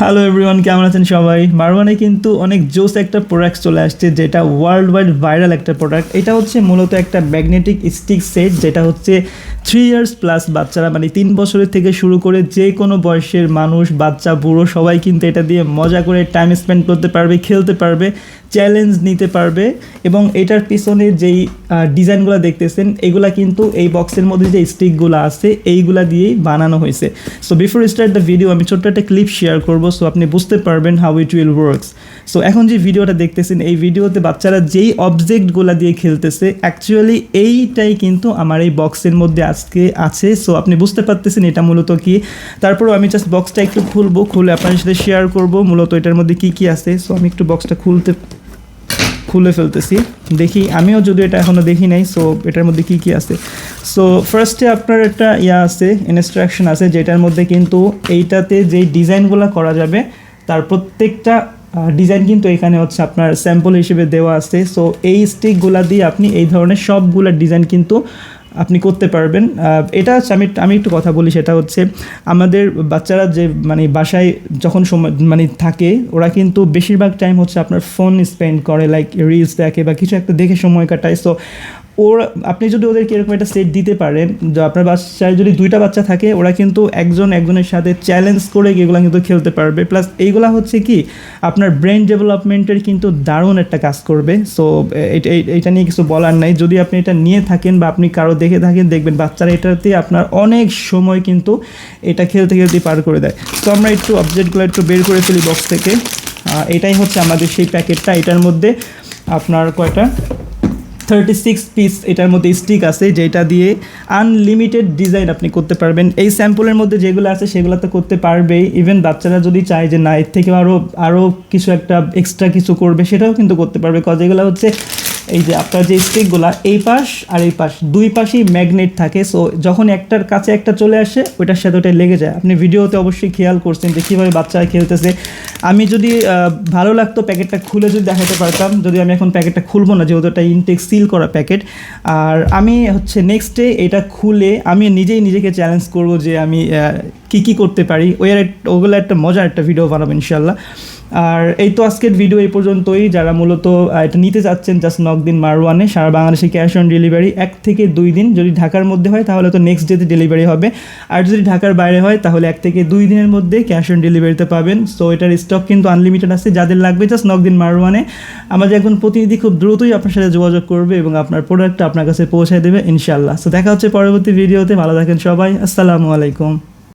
Hello everyone, কেমন আছেন সবাই? মারওয়ানে কিন্তু অনেক জোস একটা প্রোডাক্ট চলে আসছে, যেটা ওয়ার্ল্ড ওয়াইড ভাইরাল একটা প্রোডাক্ট। এটা হচ্ছে মূলত একটা ম্যাগনেটিক স্টিক সেট, যেটা হচ্ছে 3 ইয়ার্স প্লাস বাচ্চারা, মানে 3 বছরের থেকে শুরু করে যে কোনো বয়সের মানুষ, বাচ্চা বুড়ো সবাই কিন্তু এটা দিয়ে মজা করে টাইম স্পেন্ড করতে পারবে, খেলতে পারবে, চ্যালেঞ্জ নিতে পারবে। এবং এটার পিছনে যেই ডিজাইনগুলো দেখতেছেন, এগুলা কিন্তু এই বক্সের মধ্যে যে স্টিকগুলো আছে এইগুলা দিয়েই বানানো হয়েছে। So before start the video আমি ছোট্ট একটা ক্লিপ শেয়ার করবো, সো আপনি বুঝতে পারবেন how it will works. So এখন যে ভিডিওটা দেখতেছেন, এই ভিডিওতে বাচ্চারা যেই অবজেক্টগুলো দিয়ে খেলতেছে, অ্যাকচুয়ালি এইটাই কিন্তু আমার এই বক্সের মধ্যে আজকে আছে। সো আপনি বুঝতে পারতেছেন এটা মূলত কি। তারপরও আমি জাস্ট বক্সটা একটু খুলে আপনাদের সাথে শেয়ার করবো মূলত এটার মধ্যে কি কি আছে। সো আমি একটু বক্সটা খুলে ফেলতেছি, দেখি। আমিও যদি এটা এখনও দেখি নাই। সো এটার মধ্যে কি কি আছে। সো ফার্স্টে আপনার একটা আছে, ইনস্ট্রাকশন আছে, যেটার মধ্যে কিন্তু এইটাতে যেই ডিজাইনগুলো করা যাবে তার প্রত্যেকটা ডিজাইন কিন্তু এখানে হচ্ছে আপনার স্যাম্পল হিসেবে দেওয়া আছে। সো এই স্টিকগুলা দিয়ে আপনি এই ধরনের সবগুলা ডিজাইন কিন্তু আপনি করতে পারবেন। এটা হচ্ছে আমি একটু কথা বলি, সেটা হচ্ছে আমাদের বাচ্চারা যে মানে বাসায় যখন সময় মানে থাকে, ওরা কিন্তু বেশিরভাগ টাইম হচ্ছে আপনার ফোন স্পেন্ড করে, লাইক রিলস দেখে বা কিছু একটা দেখে সময় কাটায়। সো আপনি যদি ওদেরকে এরকম একটা সেট দিতে পারেন, আপনার বাচ্চায় যদি 2টা বাচ্চা থাকে, ওরা কিন্তু একজনের সাথে চ্যালেঞ্জ করে এগুলো কিন্তু খেলতে পারবে। প্লাস এইগুলা হচ্ছে কি আপনার ব্রেন ডেভেলপমেন্টের কিন্তু দারুণ একটা কাজ করবে। সো এটা নিয়ে কিছু বলার নাই। যদি আপনি এটা নিয়ে থাকেন বা আপনি কারো দেখে থাকেন, দেখবেন বাচ্চারা এটাতে আপনার অনেক সময় কিন্তু এটা খেলতে পার করে দেয়। তো আমরা একটু অবজেক্টগুলো একটু বের করে ফেলি বক্স থেকে। এটাই হচ্ছে আমাদের সেই প্যাকেটটা। এটার মধ্যে আপনার কয়টা 36 পিস এটার মধ্যে স্টিক আছে, যেটা দিয়ে আনলিমিটেড ডিজাইন আপনি করতে পারবেন। এই স্যাম্পলের মধ্যে যেগুলো আছে সেগুলো তো করতে পারবেই। ইভেন বাচ্চারা যদি চায় যে না এর থেকে আরও কিছু একটা এক্সট্রা কিছু করবে, সেটাও কিন্তু করতে পারবে। কজ এগুলো হচ্ছে এই যে আপনার যে স্টিকগুলা, এই পাশ আর এই পাশ দুই পাশেই ম্যাগনেট থাকে। সো যখন একটার কাছে একটা চলে আসে, ওইটার সাথে ওটাই লেগে যায়। আপনি ভিডিওতে অবশ্যই খেয়াল করছেন যে কীভাবে বাচ্চারা খেলতেছে। আমি যদি ভালো লাগতো প্যাকেটটা খুলে যদি দেখাতে পারতাম, যদি আমি এখন প্যাকেটটা খুলবো না, যেহেতু এটা ইনটেক সিল করা প্যাকেট। আর আমি হচ্ছে নেক্সট ডে এটা খুলে আমি নিজেকে চ্যালেঞ্জ করব যে আমি কী করতে পারি। ওগুলো একটা মজার একটা ভিডিও বানাবো ইনশাল্লাহ। আর এই তো আজকের ভিডিও এই পর্যন্তই। যারা মূলত এটা নিতে চাচ্ছেন, জাস্ট নক দিন মারওয়ানে। সারা বাংলাদেশে ক্যাশ অন ডেলিভারি 1 থেকে 2 দিন। যদি ঢাকার মধ্যে হয় তাহলে তো নেক্সট ডেতে ডেলিভারি হবে, আর যদি ঢাকার বাইরে হয় তাহলে 1 থেকে 2 দিনের মধ্যে ক্যাশ অন ডেলিভারিতে পাবেন। সো এটার স্টক কিন্তু আনলিমিটেড আছে। যাদের লাগবে জাস্ট নক দিন মারওয়ানে। আমাদের একজন প্রতিনিধি খুব দ্রুতই আপনার সাথে যোগাযোগ করবে এবং আপনার প্রোডাক্টটা আপনার কাছে পৌঁছে দেবে ইনশাল্লাহ। সো দেখা হচ্ছে পরবর্তী ভিডিওতে। ভালো থাকেন সবাই। আসসালামু আলাইকুম।